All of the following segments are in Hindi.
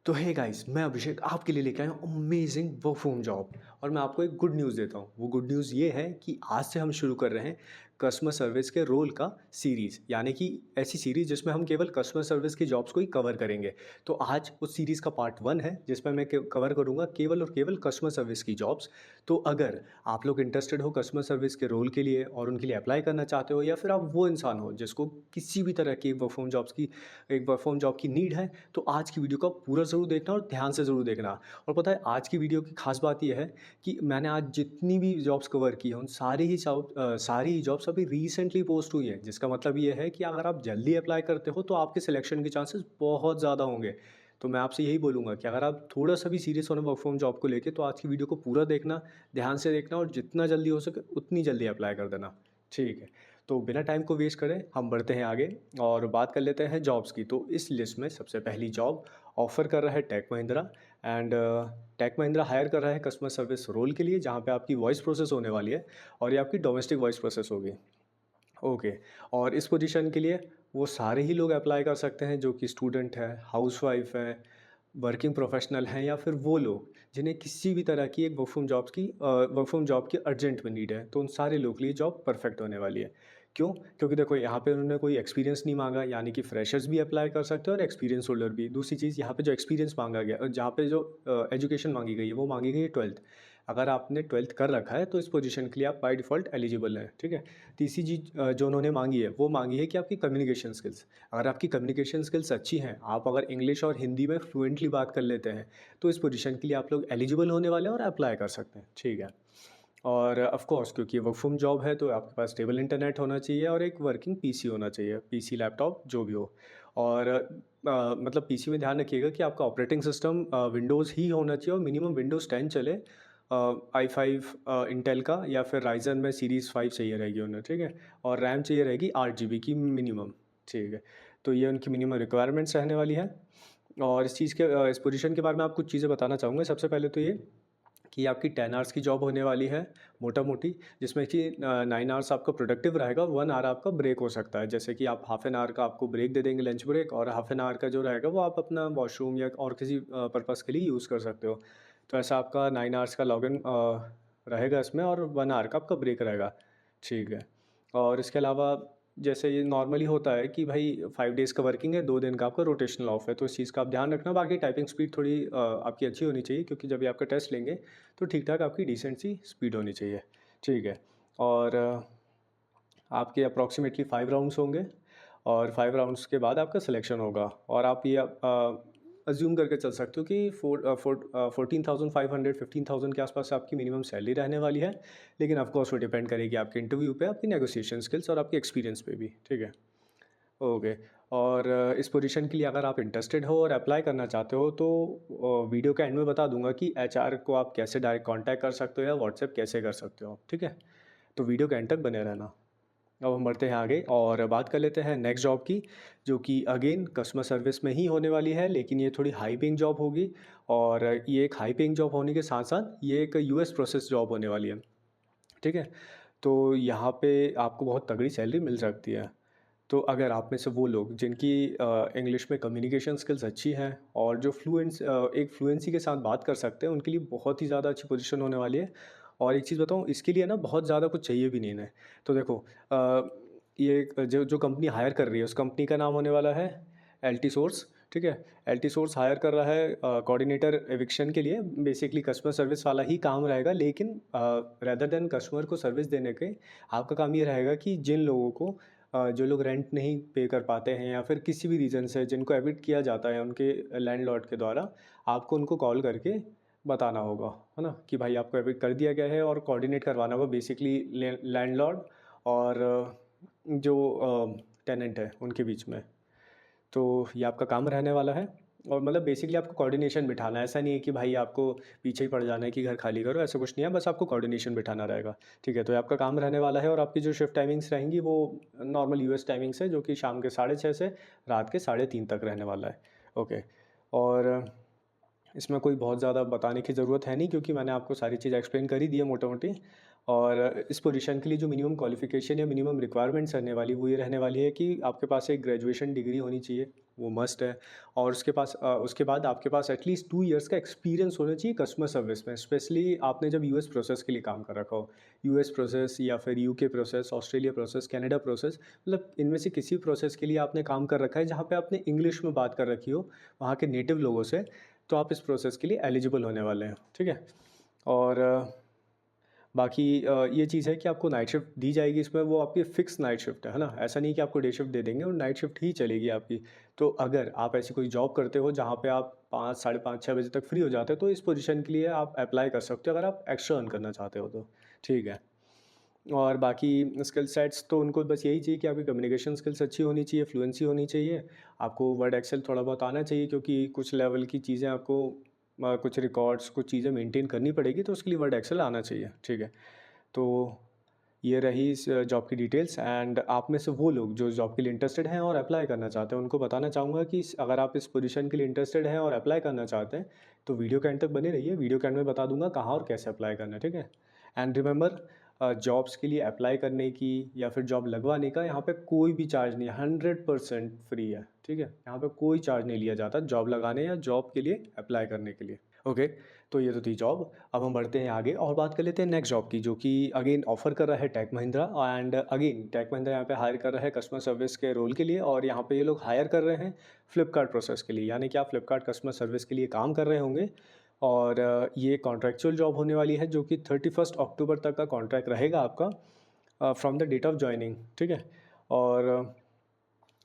तो हे गाइस, मैं अभिषेक आपके लिए लेके आया हूँ अमेजिंग वर्क फ्रॉम जॉब। और मैं आपको एक गुड न्यूज़ देता हूँ। वो गुड न्यूज़ ये है कि आज से हम शुरू कर रहे हैं कस्टमर सर्विस के रोल का सीरीज़, यानी कि ऐसी सीरीज़ जिसमें हम केवल कस्टमर सर्विस की जॉब्स को ही कवर करेंगे। तो आज उस सीरीज़ का पार्ट 1 है जिसमें मैं कवर करूँगा केवल और केवल कस्टमर सर्विस की जॉब्स। तो अगर आप लोग इंटरेस्टेड हो कस्टमर सर्विस के रोल के लिए और उनके लिए अप्लाई करना चाहते हो, या फिर आप वो इंसान हो जिसको किसी भी तरह की एक वर्क फ्रॉम जॉब की नीड है, तो आज की वीडियो को पूरा ज़रूर देखना और ध्यान से ज़रूर देखना। और पता है आज की वीडियो की खास बात ये है कि मैंने आज जितनी भी जॉब्स कवर की हैं उन सारी ही जॉब्स अभी रिसेंटली पोस्ट हुई हैं, जिसका मतलब ये है कि अगर आप जल्दी अप्लाई करते हो तो आपके सिलेक्शन के चांसेस बहुत ज़्यादा होंगे। तो मैं आपसे यही बोलूँगा कि अगर आप थोड़ा सा भी सीरियस हो ना वर्क फ्रॉम जॉब को लेके, तो आज की वीडियो को पूरा देखना, ध्यान से देखना और जितना जल्दी हो सके उतनी जल्दी अप्लाई कर देना। ठीक है। तो बिना टाइम को वेस्ट करे हम बढ़ते हैं आगे और बात कर लेते हैं जॉब्स की। तो इस लिस्ट में सबसे पहली जॉब ऑफ़र कर रहा है टेक महिंद्रा। एंड टेक महिंद्रा हायर कर रहा है कस्टमर सर्विस रोल के लिए, जहाँ पे आपकी वॉइस प्रोसेस होने वाली है और ये आपकी डोमेस्टिक वॉइस प्रोसेस होगी। ओके। और इस पोजीशन के लिए वो सारे ही लोग अप्लाई कर सकते हैं जो कि स्टूडेंट है, हाउसवाइफ है, वर्किंग प्रोफेशनल हैं, या फिर वो लोग जिन्हें किसी भी तरह की एक वर्क फ्रॉम जॉब की अर्जेंट में नीड है। तो उन सारे लोगों के लिए जॉब परफेक्ट होने वाली है। क्यों? क्योंकि देखो यहाँ पे उन्होंने कोई एक्सपीरियंस नहीं मांगा, यानी कि फ्रेशर्स भी अप्लाई कर सकते हैं और एक्सपीरियंस होल्डर भी। दूसरी चीज़, यहाँ पे जो एक्सपीरियंस मांगा गया, जहाँ पे जो एजुकेशन मांगी गई है वो मांगी गई है 12th। अगर आपने 12th कर रखा है तो इस पोजीशन के लिए आप बाय डिफ़ॉल्ट एलिजिबल हैं, ठीक है। तीसरी चीज़ जो उन्होंने मांगी है वो मांगी है कि आपकी कम्युनिकेशन स्किल्स। अगर आपकी कम्युनिकेशन स्किल्स अच्छी हैं, आप अगर इंग्लिश और हिंदी में फ्लुएंटली बात कर लेते हैं, तो इस पोजीशन के लिए आप लोग एलिजिबल होने वाले हैं और अप्लाई कर सकते हैं, ठीक है। और ऑफ़ कोर्स क्योंकि ये वर्क फ्रॉम जॉब है तो आपके पास स्टेबल इंटरनेट होना चाहिए और एक वर्किंग पीसी होना चाहिए, पीसी, लैपटॉप जो भी हो। और मतलब पीसी में ध्यान रखिएगा कि आपका ऑपरेटिंग सिस्टम विंडोज़ ही होना चाहिए और मिनिमम विंडोज़ 10 चले। आई5 इंटेल का, या फिर राइज़न में सीरीज़ 5 चाहिए रहेगी उन्हें, ठीक है। और रैम चाहिए रहेगी 8 जीबी की मिनिमम, ठीक है। तो ये उनकी मिनिमम रिक्वायरमेंट्स रहने वाली है। और इस पोजीशन के बारे में आपको कुछ चीज़ें बताना चाहूँगा। सबसे पहले तो ये कि आपकी 10 आवर्स की जॉब होने वाली है मोटा-मोटी, जिसमें कि 9 आवर्स आपका प्रोडक्टिव रहेगा, 1 आवर आपका ब्रेक हो सकता है। जैसे कि आप हाफ एन आवर का आपको ब्रेक दे देंगे, लंच ब्रेक, और हाफ एन आवर का जो रहेगा वो आप अपना वॉशरूम या और किसी पर्पज़ के लिए यूज़ कर सकते हो। तो ऐसा आपका 9 आवर्स का लॉगिन रहेगा इसमें, और 1 आवर का आपका ब्रेक रहेगा, ठीक है। और इसके अलावा जैसे ये नॉर्मली होता है कि भाई 5 डेज़ का वर्किंग है, 2 दिन का आपका रोटेशनल ऑफ है, तो इस चीज़ का आप ध्यान रखना। बाकी टाइपिंग स्पीड थोड़ी आपकी अच्छी होनी चाहिए, क्योंकि जब ये आपका टेस्ट लेंगे तो ठीक-ठाक आपकी डिसेंट सी स्पीड होनी चाहिए, ठीक है। और आपके अप्रॉक्सिमेटली 5 राउंड्स होंगे और 5 राउंड्स के बाद आपका सिलेक्शन होगा। और आप ये अज़्यूम करके चल सकते हो कि 14,500 15,000 के आसपास आपकी मिनिमम सैलरी रहने वाली है। लेकिन ऑफ कोर्स वो डिपेंड करेगी आपके इंटरव्यू पे, आपकी नेगोशिएशन स्किल्स और आपके एक्सपीरियंस पे भी, ठीक है। ओके। और इस पोजीशन के लिए अगर आप इंटरेस्टेड हो और अप्लाई करना चाहते हो तो वीडियो के एंड में बता दूंगा कि एचआर को आप कैसे डायरेक्ट कांटेक्ट कर सकते हो या व्हाट्सएप कैसे कर सकते हो आप, ठीक है। तो वीडियो के एंड तक बने रहना। अब हम बढ़ते हैं आगे और बात कर लेते हैं नेक्स्ट जॉब की, जो कि अगेन कस्टमर सर्विस में ही होने वाली है, लेकिन ये थोड़ी हाई पेइंग जॉब होगी। और ये एक हाई पेइंग जॉब होने के साथ साथ ये एक यूएस प्रोसेस जॉब होने वाली है, ठीक है। तो यहाँ पे आपको बहुत तगड़ी सैलरी मिल सकती है। तो अगर आप में से वो लोग जिनकी इंग्लिश में कम्युनिकेशन स्किल्स अच्छी हैं और जो एक फ्लुएंसी के साथ बात कर सकते हैं, उनके लिए बहुत ही ज़्यादा अच्छी पोजीशन होने वाली है। और एक चीज़ बताऊँ, इसके लिए ना बहुत ज़्यादा कुछ चाहिए भी नहीं इन्हें। तो देखो, ये जो जो कंपनी हायर कर रही है उस कंपनी का नाम होने वाला है एल्टी सोर्स, ठीक है। एल्टी सोर्स हायर कर रहा है कोऑर्डिनेटर एविक्शन के लिए। बेसिकली कस्टमर सर्विस वाला ही काम रहेगा, लेकिन रेदर देन कस्टमर को सर्विस देने के आपका काम ये रहेगा कि जिन लोगों को जो लोग रेंट नहीं पे कर पाते हैं या फिर किसी भी रीज़न से जिनको एविक्ट किया जाता है उनके लैंडलॉर्ड के द्वारा, आपको उनको कॉल करके बताना होगा, है ना, कि भाई आपको एविक्ट कर दिया गया है, और कोऑर्डिनेट करवाना होगा बेसिकली लैंडलॉर्ड और जो टेनेंट है उनके बीच में। तो ये आपका काम रहने वाला है। और मतलब बेसिकली आपको कोऑर्डिनेशन बिठाना है। ऐसा नहीं है कि भाई आपको पीछे ही पड़ जाना है कि घर खाली करो, ऐसा कुछ नहीं है, बस आपको कोऑर्डिनेशन बिठाना रहेगा, ठीक है। तो ये आपका काम रहने वाला है। और आपकी जो शिफ्ट टाइमिंग्स रहेंगी वो नॉर्मल यूएस टाइमिंग्स है, जो कि शाम के 6:30 से रात के 3:30 तक रहने वाला है। ओके। और इसमें कोई बहुत ज़्यादा बताने की ज़रूरत है नहीं, क्योंकि मैंने आपको सारी चीज़ एक्सप्लेन कर ही दी है मोटा-मोटी। और इस पोजीशन के लिए जो मिनिमम क्वालिफ़िकेशन या मिनिमम रिक्वायरमेंट्स रहने वाली वो ये रहने वाली है कि आपके पास एक ग्रेजुएशन डिग्री होनी चाहिए, वो मस्ट है। और उसके बाद आपके पास एटलीस्ट 2 इयर्स का एक्सपीरियंस होना चाहिए कस्टमर सर्विस में, स्पेशली आपने जब यूएस प्रोसेस के लिए काम कर रखा हो। यूएस प्रोसेस या फिर UK process, Australia process, Canada process, मतलब इनमें से किसी प्रोसेस के लिए आपने काम कर रखा है जहाँ पे आपने इंग्लिश में बात कर रखी हो वहाँ के नेटिव लोगों से, तो आप इस प्रोसेस के लिए एलिजिबल होने वाले हैं, ठीक है। और बाकी ये चीज़ है कि आपको नाइट शिफ्ट दी जाएगी इसमें, वो आपकी फ़िक्स नाइट शिफ्ट है ना? ऐसा नहीं कि आपको डे शिफ्ट दे देंगे और नाइट शिफ्ट ही चलेगी आपकी। तो अगर आप ऐसी कोई जॉब करते हो जहाँ पे आप 5, साढ़े 5, 6 बजे तक फ्री हो जाते हो, तो इस पोजीशन के लिए आप अप्लाई कर सकते हो अगर आप एक्स्ट्रा अर्न करना चाहते हो तो, ठीक है। और बाकी स्किल सेट्स तो उनको बस यही चाहिए कि आपकी कम्युनिकेशन स्किल्स अच्छी होनी चाहिए, फ्लुएंसी होनी चाहिए, आपको वर्ड एक्सेल थोड़ा बहुत आना चाहिए क्योंकि कुछ लेवल की चीज़ें आपको कुछ रिकॉर्ड्स, कुछ चीज़ें मेंटेन करनी पड़ेगी, तो उसके लिए वर्ड एक्सेल आना चाहिए, ठीक है। तो ये रही इस जॉब की डिटेल्स। एंड आप में से वो लोग जो जॉब के लिए इंटरेस्टेड हैं और अप्लाई करना चाहते हैं, उनको बताना चाहूँगा कि अगर आप इस पोजीशन के लिए इंटरेस्टेड हैं और अप्लाई करना चाहते हैं, तो वीडियो के एंड तक बने रहिए। वीडियो के एंड में बता दूंगा कहाँ और कैसे अप्लाई करना है, ठीक है। एंड रिमेंबर, जॉब्स के लिए अप्लाई करने की या फिर जॉब लगवाने का यहाँ पे कोई भी चार्ज नहीं है, 100% फ्री है, ठीक है। यहाँ पे कोई चार्ज नहीं लिया जाता जॉब लगाने या जॉब के लिए अप्लाई करने के लिए। ओके, तो ये तो थी जॉब। अब हम बढ़ते हैं आगे और बात कर लेते हैं नेक्स्ट जॉब की, जो कि अगेन ऑफर कर रहा है टेक महिंद्रा। एंड अगेन टेक महिंद्रा यहाँ पे हायर कर रहा है कस्टमर सर्विस के रोल के लिए, और यहाँ पे ये लोग हायर कर रहे हैं फ्लिपकार्ट प्रोसेस के लिए, यानी कि आप फ्लिपकार्ट कस्टमर सर्विस के लिए काम कर रहे होंगे। और ये कॉन्ट्रैक्चुअल जॉब होने वाली है, जो कि 31 अक्टूबर तक का कॉन्ट्रैक्ट रहेगा आपका from the date of joining, ठीक है। और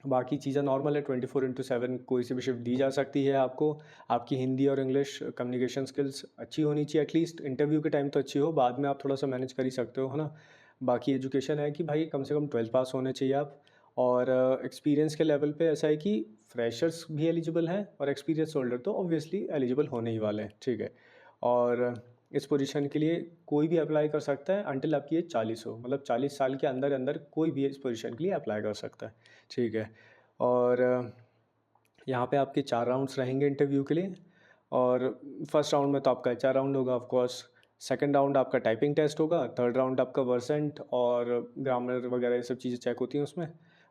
बाकी चीज़ें नॉर्मल है, 24/7 कोई सी भी शिफ्ट दी जा सकती है आपको। आपकी हिंदी और इंग्लिश कम्युनिकेशन स्किल्स अच्छी होनी चाहिए, एटलीस्ट इंटरव्यू के टाइम तो अच्छी हो, बाद में आप थोड़ा सा मैनेज कर ही सकते हो, है ना। बाकी एजुकेशन है कि भाई कम से कम 12th पास होने चाहिए आप। और एक्सपीरियंस के लेवल पे ऐसा है कि फ्रेशर्स भी एलिजिबल हैं और एक्सपीरियंस होल्डर तो ऑब्वियसली एलिजिबल होने ही वाले हैं, ठीक है। और इस पोजीशन के लिए कोई भी अप्लाई कर सकता है अंटिल आपकी एज 40 हो, मतलब 40 साल के अंदर अंदर कोई भी इस पोजीशन के लिए अप्लाई कर सकता है, ठीक है। और यहाँ पे आपके 4 राउंड्स रहेंगे इंटरव्यू के लिए। और फर्स्ट राउंड में तो आपका एचआर राउंड होगा ऑफ कोर्स, सेकंड राउंड आपका टाइपिंग टेस्ट होगा, थर्ड राउंड आपका वर्सेंट और ग्रामर वगैरह ये सब चीज़ें चेक होती हैं उसमें,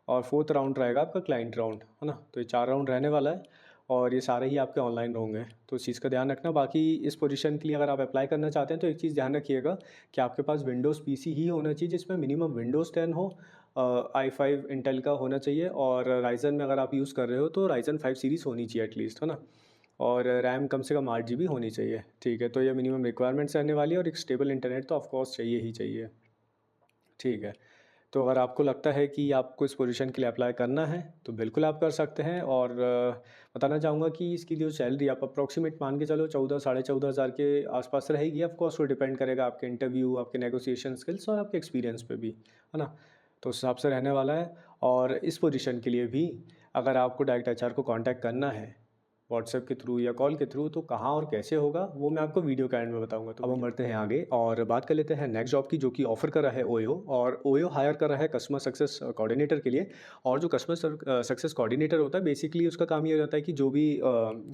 और फोर्थ राउंड रहेगा आपका क्लाइंट राउंड, है ना। तो ये 4 राउंड रहने वाला है और ये सारे ही आपके ऑनलाइन होंगे, तो इस चीज़ का ध्यान रखना। बाकी इस पोजीशन के लिए अगर आप अप्लाई करना चाहते हैं तो एक चीज़ ध्यान रखिएगा कि आपके पास विंडोज़ पीसी ही होना चाहिए जिसमें मिनिमम विंडोज़ 10 हो, i5 इंटेल का होना चाहिए, और राइजन में अगर आप यूज़ कर रहे हो तो राइजन 5 सीरीज़ होनी चाहिए एटलीस्ट, है ना। और रैम कम से कम 8 GB होनी चाहिए, ठीक है। तो ये मिनिमम रिक्वायरमेंट्स रहने वाली है, और एक स्टेबल इंटरनेट तो ऑफकोर्स चाहिए ही चाहिए, ठीक है। तो अगर आपको लगता है कि आपको इस पोजीशन के लिए अप्लाई करना है तो बिल्कुल आप कर सकते हैं। और बताना चाहूँगा कि इसकी जो सैलरी आप अप्रॉक्सीमेट मान के चलो 14 साढ़े 14 हज़ार के आसपास रहेगी। ऑफ कोर्स वो डिपेंड करेगा आपके इंटरव्यू, आपके नेगोशिएशन स्किल्स और आपके एक्सपीरियंस पे भी, है ना। तो उस हिसाब से रहने वाला है। और इस पोजीशन के लिए भी अगर आपको डायरेक्ट एचआर को कांटेक्ट करना है व्हाट्सएप के थ्रू या कॉल के थ्रू, तो कहाँ और कैसे होगा वो मैं आपको वीडियो के एंड में बताऊंगा। तो अब हम बढ़ते हैं आगे और बात कर लेते हैं नेक्स्ट जॉब की, जो कि ऑफर कर रहा है ओयो। और ओयो हायर कर रहा है कस्टमर सक्सेस कोऑर्डिनेटर के लिए। और जो कस्टमर सक्सेस कोऑर्डिनेटर होता है, बेसिकली उसका काम ये रहता है कि जो भी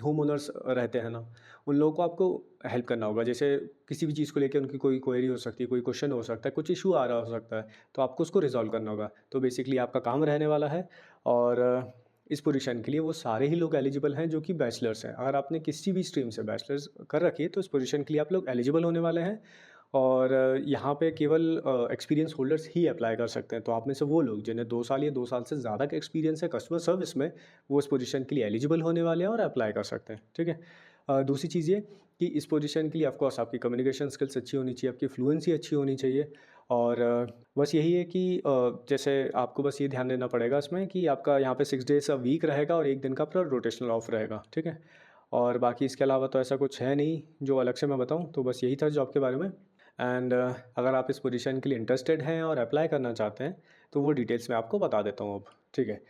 होम ओनर्स रहते हैं ना, उन लोगों को आपको हेल्प करना होगा। जैसे किसी भी चीज़ को लेकर उनकी कोई क्वेरी हो सकती है, कोई क्वेश्चन हो सकता है, कुछ इशू आ रहा हो सकता है, तो आपको उसको रिजॉल्व करना होगा। तो बेसिकली आपका काम रहने वाला है। और इस पोजीशन के लिए वो सारे ही लोग एलिजिबल हैं जो कि बैचलर्स हैं। अगर आपने किसी भी स्ट्रीम से बैचलर्स कर रखी है तो इस पोजीशन के लिए आप लोग एलिजिबल होने वाले हैं। और यहाँ पे केवल एक्सपीरियंस होल्डर्स ही अप्लाई कर सकते हैं। तो आप में से वो लोग जिन्हें 2 साल या 2 साल से ज़्यादा का एक्सपीरियंस है कस्टमर सर्विस में, वो इस पोजीशन के लिए एलिजिबल होने वाले हैं और अप्लाई कर सकते हैं, ठीक है। दूसरी चीज़ ये कि इस पोजीशन के लिए ऑफ कोर्स आपकी कम्युनिकेशन स्किल्स अच्छी होनी चाहिए, आपकी फ्लुएंसी अच्छी होनी चाहिए। और बस यही है कि जैसे आपको बस ये ध्यान देना पड़ेगा इसमें कि आपका यहाँ पे 6 डेज़ अ वीक रहेगा और 1 दिन का आपका रोटेशनल ऑफ रहेगा, ठीक है। और बाकी इसके अलावा तो ऐसा कुछ है नहीं जो अलग से मैं बताऊँ, तो बस यही था जॉब के बारे में। एंड अगर आप इस पोजीशन के लिए इंटरेस्टेड हैं और अप्लाई करना चाहते हैं तो वो डिटेल्स मैं आपको बता देता हूँ अब, ठीक है।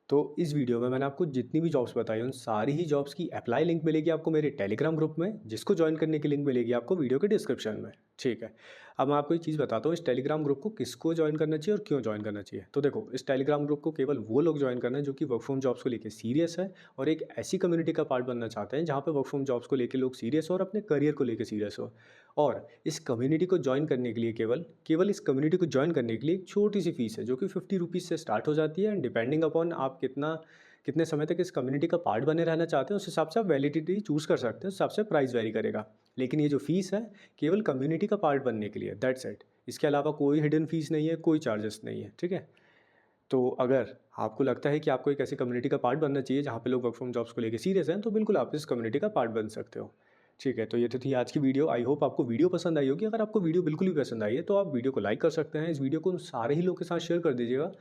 तो इस वीडियो में मैंने आपको जितनी भी जॉब्स बताई उन सारी ही जॉब्स की अप्लाई लिंक मिलेगी आपको मेरे टेलीग्राम ग्रुप में, जिसको ज्वाइन करने की लिंक मिलेगी आपको वीडियो के डिस्क्रिप्शन में। ठीक है। अब मैं आपको एक चीज़ बताता हूँ, इस टेलीग्राम ग्रुप को किसको जॉइन करना चाहिए और क्यों जॉइन करना चाहिए। तो देखो, इस टेलीग्राम ग्रुप को केवल वो लोग जॉइन करना है जो कि वर्क फ्रॉम जॉब्स को लेके सीरियस है और एक ऐसी कम्युनिटी का पार्ट बनना चाहते हैं जहाँ पे वर्क फ्रॉम जॉब्स को लेके लोग सीरियस हो और अपने करियर को लेके सीरियस हो। और इस कम्युनिटी को जॉइन करने के लिए केवल केवल इस कम्युनिटी को जॉइन करने के लिए एक छोटी-सी फ़ीस है जो कि ₹50 से स्टार्ट हो जाती है, एंड डिपेंडिंग अपॉन आप कितने समय तक इस कम्युनिटी का पार्ट बने रहना चाहते हैं, उस हिसाब से आप वैलिडिटी चूज़ कर सकते हैं, उस हिसाब से प्राइस वैरी करेगा। लेकिन ये जो फ़ीस है, केवल कम्युनिटी का पार्ट बनने के लिए, दैट्स इट। इसके अलावा कोई हिडन फ़ीस नहीं है, कोई चार्जेस नहीं है, ठीक है? तो अगर आपको लगता है कि आपको एक ऐसी कम्युनिटी का पार्ट बनना चाहिए जहाँ पे लोग वर्क फ्रॉम जॉब्स को लेके सीरियस हैं, तो बिल्कुल आप इस कम्युनिटी का पार्ट बन सकते हो। ठीक है, तो ये तो थी आज की वीडियो। आई होप आपको वीडियो पसंद आई होगी। अगर आपको वीडियो बिल्कुल भी पसंद आई है, तो आप वीडियो को लाइक कर सकते हैं। इस वीडियो को उन सारे ही लोगों के साथ शेयर कर दीजिएगा,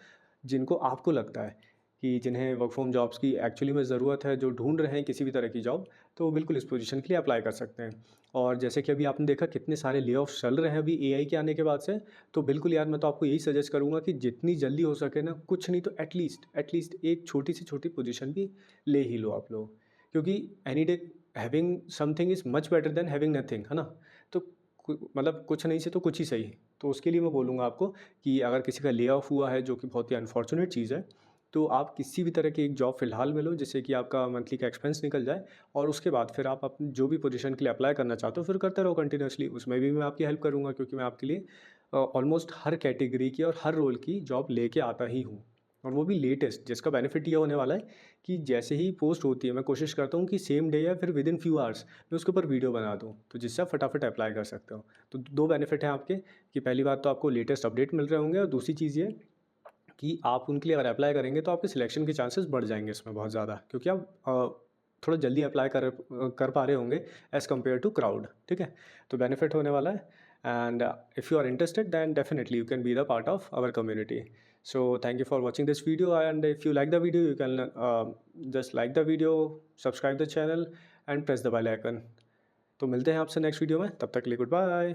जिनको आपको लगता है कि जिन्हें वर्क फ्रॉम जॉब्स की एक्चुअली में ज़रूरत है, जो ढूँढ रहे हैं किसी भी तरह की जॉब, तो वो बिल्कुल इस पोज़ीशन के लिए अप्लाई कर सकते हैं। और जैसे कि अभी आपने देखा कितने सारे ले-ऑफ्स चल रहे हैं अभी एआई के आने के बाद से, तो बिल्कुल यार मैं तो आपको यही सजेस्ट करूँगा कि जितनी जल्दी हो सके ना, कुछ नहीं तो एटलीस्ट एक छोटी से छोटी पोजीशन भी ले ही लो आप लोग। क्योंकि any day having something is much better than having nothing, है ना? तो मतलब कुछ नहीं से तो कुछ ही सही। तो उसके लिए मैं बोलूँगा आपको कि अगर किसी का ले ऑफ हुआ है, जो कि बहुत ही अनफॉर्चुनेट चीज़ है, तो आप किसी भी तरह की एक जॉब फ़िलहाल में लो, जिससे कि आपका मंथली का एक्सपेंस निकल जाए, और उसके बाद फिर आप अपनी जो भी पोजीशन के लिए अप्लाई करना चाहते हो, फिर करते रहो कंटिन्यूअसली। उसमें भी मैं आपकी हेल्प करूँगा, क्योंकि मैं आपके लिए ऑलमोस्ट हर कैटेगरी की और हर रोल की जॉब लेके आता ही हूँ, और वो भी लेटेस्ट, जिसका बेनिफिट ये होने वाला है कि जैसे ही पोस्ट होती है, मैं कोशिश करता हूँ कि सेम डे या फिर विद इन फ्यू आवर्स मैं उसके ऊपर वीडियो बना दूँ, तो जिससे आप फटाफट अप्लाई कर सकते हो। तो 2 बेनिफिट हैं आपके, कि पहली बात तो आपको लेटेस्ट अपडेट मिल रहे होंगे, और दूसरी चीज़ ये कि आप उनके लिए अगर अप्लाई करेंगे तो आपके सिलेक्शन के चांसेस बढ़ जाएँगे इसमें बहुत ज़्यादा, क्योंकि आप थोड़ा जल्दी अप्लाई कर पा रहे होंगे एज़ कम्पेयर टू क्राउड, ठीक है? तो बेनिफिट होने वाला है, and if you are interested then definitely you can be the part of our community. So thank you for watching this video, and if you like the video you can just like the video, subscribe the channel and press the bell icon. तो मिलते हैं आपसे नेक्स्ट वीडियो में, तब तक के लिए गुड बाय।